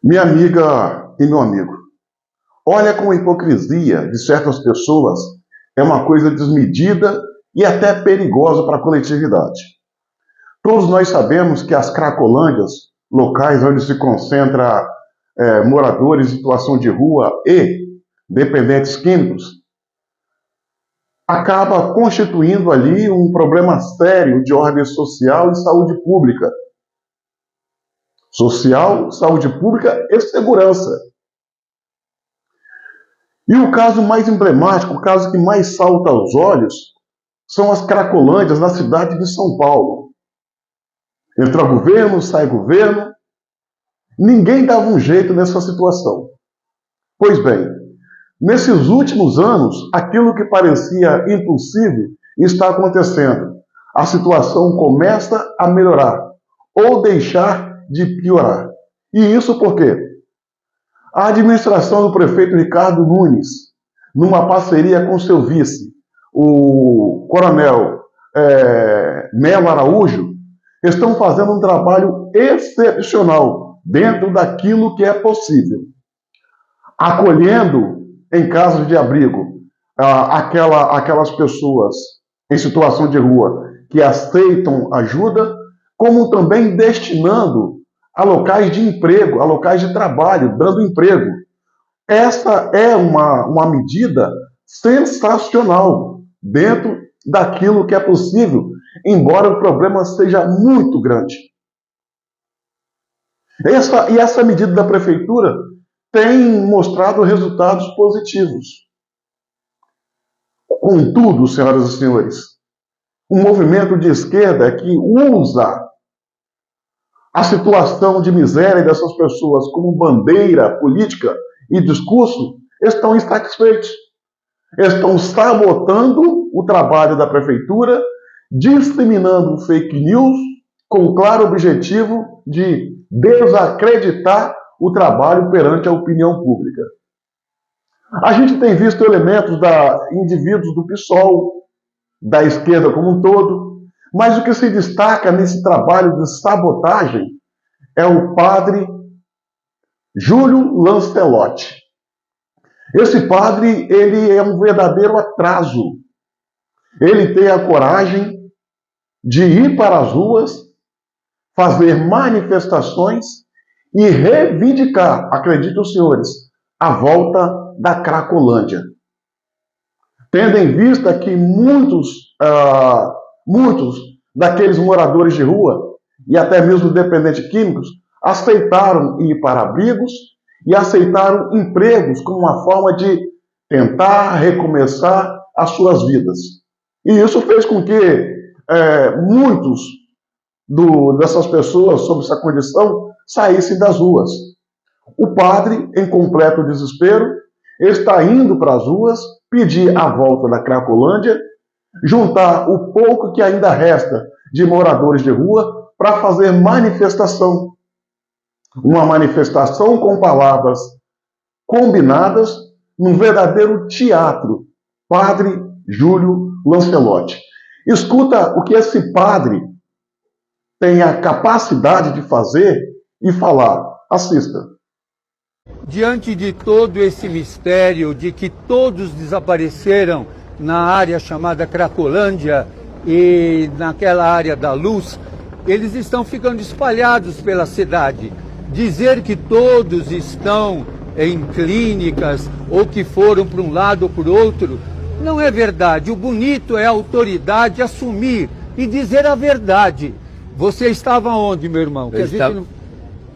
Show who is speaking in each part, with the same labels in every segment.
Speaker 1: Minha amiga e meu amigo, olha como a hipocrisia de certas pessoas é uma coisa desmedida e até perigosa para a coletividade. Todos nós sabemos que as cracolândias, locais onde se concentra moradores em situação de rua e dependentes químicos, acaba constituindo ali um problema sério de ordem social e saúde pública. Social, saúde pública e segurança. E o caso mais emblemático, o caso que mais salta aos olhos, são as cracolândias na cidade de São Paulo. Entra governo, sai governo, ninguém dava um jeito nessa situação. Pois bem, nesses últimos anos, aquilo que parecia impossível está acontecendo. A situação começa a melhorar ou deixar de piorar. E isso por quê? A administração do prefeito Ricardo Nunes, numa parceria com seu vice, o coronel Melo Araújo, estão fazendo um trabalho excepcional dentro daquilo que é possível. Acolhendo, em casos de abrigo, aquelas pessoas em situação de rua que aceitam ajuda, como também destinando a locais de emprego, a locais de trabalho, dando emprego. Essa é uma medida sensacional dentro daquilo que é possível, embora o problema seja muito grande. Essa medida da prefeitura tem mostrado resultados positivos. Contudo, senhoras e senhores, um movimento de esquerda que usa a situação de miséria dessas pessoas como bandeira política e discurso, estão insatisfeitos. Estão sabotando o trabalho da prefeitura, disseminando fake news com o claro objetivo de desacreditar o trabalho perante a opinião pública. A gente tem visto elementos indivíduos do PSOL, da esquerda como um todo, mas o que se destaca nesse trabalho de sabotagem é o padre Júlio Lancelotti. Esse padre, ele é um verdadeiro atraso. Ele tem a coragem de ir para as ruas, fazer manifestações e reivindicar, acreditem os senhores, a volta da Cracolândia. Tendo em vista que muitos daqueles moradores de rua e até mesmo dependentes químicos aceitaram ir para abrigos e aceitaram empregos como uma forma de tentar recomeçar as suas vidas. E isso fez com que muitos dessas pessoas, sob essa condição, saíssem das ruas. O padre, em completo desespero, está indo para as ruas pedir a volta da Cracolândia, juntar o pouco que ainda resta de moradores de rua para fazer manifestação. Uma manifestação com palavras combinadas num verdadeiro teatro. Padre Júlio Lancelotti. Escuta o que esse padre tem a capacidade de fazer e falar. Assista.
Speaker 2: Diante de todo esse mistério de que todos desapareceram na área chamada Cracolândia e naquela área da Luz, eles estão ficando espalhados pela cidade. Dizer que todos estão em clínicas ou que foram para um lado ou para o outro, não é verdade. O bonito é a autoridade assumir e dizer a verdade. Você estava onde, meu irmão?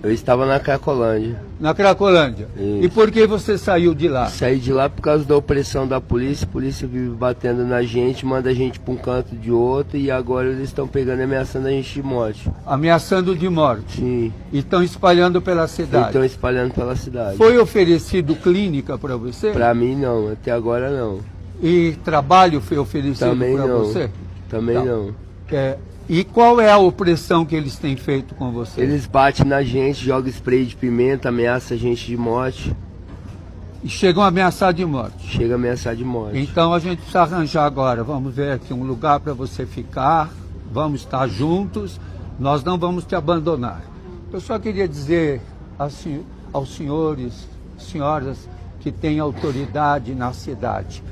Speaker 3: Eu estava na Cracolândia.
Speaker 2: Na Cracolândia.
Speaker 3: Isso.
Speaker 2: E por que você saiu de lá?
Speaker 3: Saí de lá por causa da opressão da polícia. A polícia vive batendo na gente, manda a gente para um canto de outro e agora eles estão pegando e ameaçando a gente de morte.
Speaker 2: Ameaçando de morte?
Speaker 3: Sim.
Speaker 2: E estão espalhando pela cidade?
Speaker 3: Estão espalhando pela cidade.
Speaker 2: Foi oferecido clínica para você?
Speaker 3: Para mim não, até agora não.
Speaker 2: E trabalho foi oferecido para você?
Speaker 3: Também não.
Speaker 2: E qual é a opressão que eles têm feito com você?
Speaker 3: Eles batem na gente, jogam spray de pimenta, ameaçam a gente de morte.
Speaker 2: E chegam a ameaçar de morte?
Speaker 3: Chega a ameaçar de morte.
Speaker 2: Então a gente precisa arranjar agora, vamos ver aqui um lugar para você ficar, vamos estar juntos, nós não vamos te abandonar. Eu só queria dizer assim, aos senhores, senhoras que têm autoridade na cidade.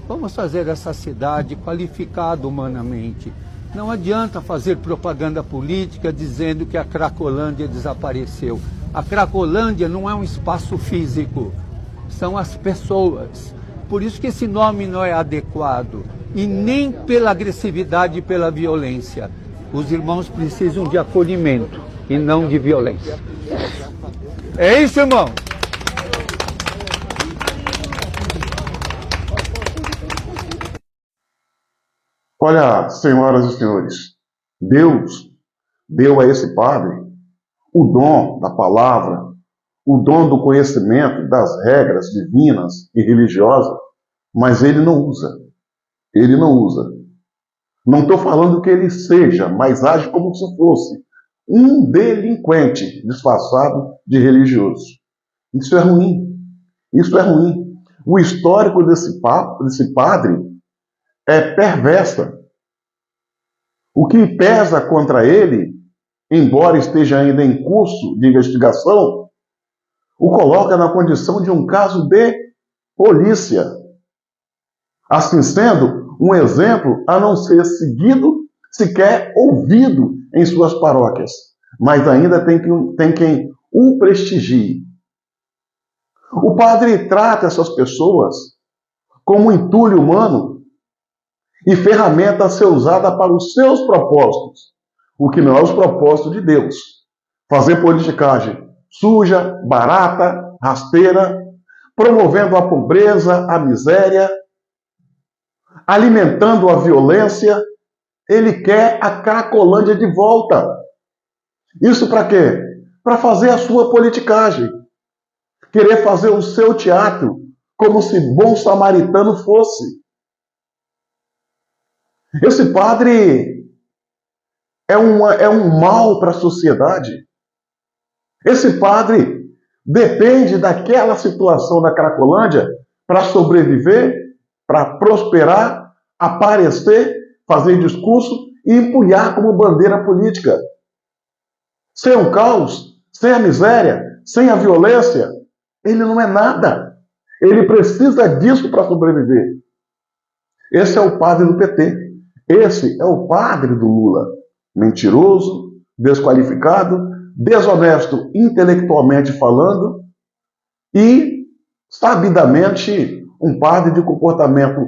Speaker 2: Vamos fazer essa cidade qualificada humanamente. Não adianta fazer propaganda política dizendo que a Cracolândia desapareceu. A Cracolândia não é um espaço físico, são as pessoas. Por isso que esse nome não é adequado, e nem pela agressividade e pela violência. Os irmãos precisam de acolhimento e não de violência. É isso, irmão.
Speaker 1: Olha, senhoras e senhores, Deus deu a esse padre o dom da palavra, o dom do conhecimento das regras divinas e religiosas, mas ele não usa. Ele não usa. Não estou falando que ele seja, mas age como se fosse um delinquente disfarçado de religioso. Isso é ruim. Isso é ruim. O histórico desse padre é perversa. O que pesa contra ele, embora esteja ainda em curso de investigação, o coloca na condição de um caso de polícia. Assim sendo, um exemplo a não ser seguido, sequer ouvido em suas paróquias, mas ainda tem quem o prestigie. O padre trata essas pessoas como um entulho humano e ferramenta a ser usada para os seus propósitos, o que não é os propósitos de Deus. Fazer politicagem suja, barata, rasteira, promovendo a pobreza, a miséria, alimentando a violência. Ele quer a Cracolândia de volta. Isso para quê? Para fazer a sua politicagem. Querer fazer o seu teatro como se bom samaritano fosse. Esse padre é um mal para a sociedade. Esse padre depende daquela situação da Cracolândia para sobreviver, para prosperar, aparecer, fazer discurso e empunhar como bandeira política. Sem o caos, sem a miséria, sem a violência, ele não é nada. Ele precisa disso para sobreviver. Esse é o padre do PT. Esse é o padre do Lula. Mentiroso, desqualificado, desonesto intelectualmente falando e, sabidamente, um padre de comportamento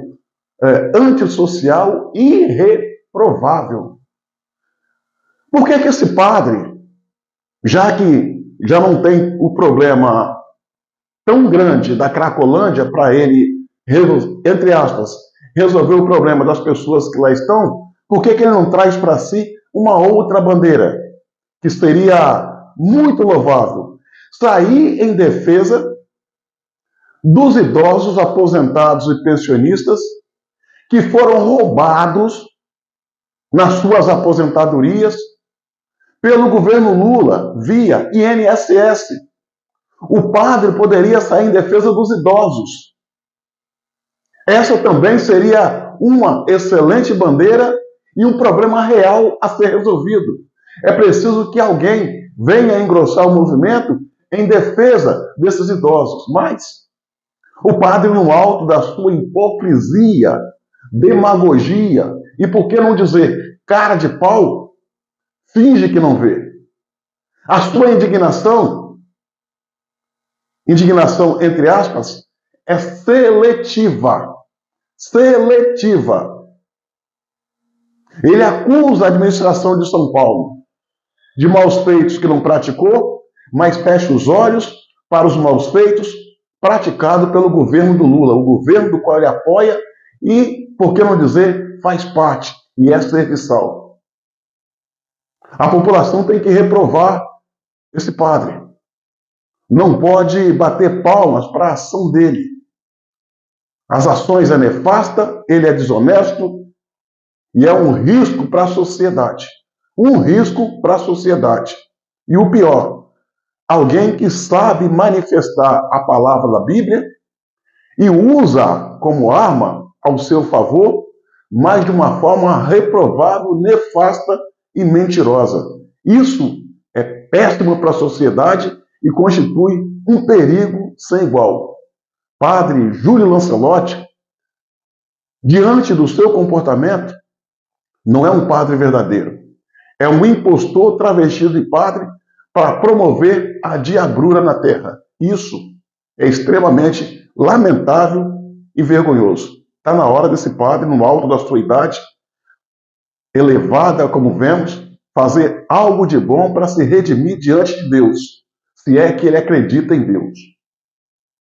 Speaker 1: antissocial e irreprovável. Por que esse padre, já que já não tem o problema tão grande da Cracolândia para ele, entre aspas, resolver o problema das pessoas que lá estão, por que ele não traz para si uma outra bandeira, que seria muito louvável? Sair em defesa dos idosos aposentados e pensionistas que foram roubados nas suas aposentadorias pelo governo Lula via INSS. O padre poderia sair em defesa dos idosos. Essa também seria uma excelente bandeira e um problema real a ser resolvido. É preciso que alguém venha engrossar o movimento em defesa desses idosos. Mas o padre, no alto da sua hipocrisia, demagogia e, por que não dizer, cara de pau, finge que não vê. A sua indignação entre aspas, é seletiva. Seletiva. Ele acusa a administração de São Paulo de maus feitos que não praticou, mas fecha os olhos para os maus feitos praticados pelo governo do Lula, o governo do qual ele apoia e, por que não dizer, faz parte e é serviçal. A população tem que reprovar esse padre. Não pode bater palmas para a ação dele. As ações é nefasta, ele é desonesto e é um risco para a sociedade. Um risco para a sociedade. E o pior, alguém que sabe manifestar a palavra da Bíblia e usa como arma ao seu favor, mas de uma forma reprovável, nefasta e mentirosa. Isso é péssimo para a sociedade e constitui um perigo sem igual. Padre Júlio Lancelotti, diante do seu comportamento, não é um padre verdadeiro. É um impostor travestido de padre para promover a diabrura na terra. Isso é extremamente lamentável e vergonhoso. Está na hora desse padre, no alto da sua idade, elevada como vemos, fazer algo de bom para se redimir diante de Deus, se é que ele acredita em Deus.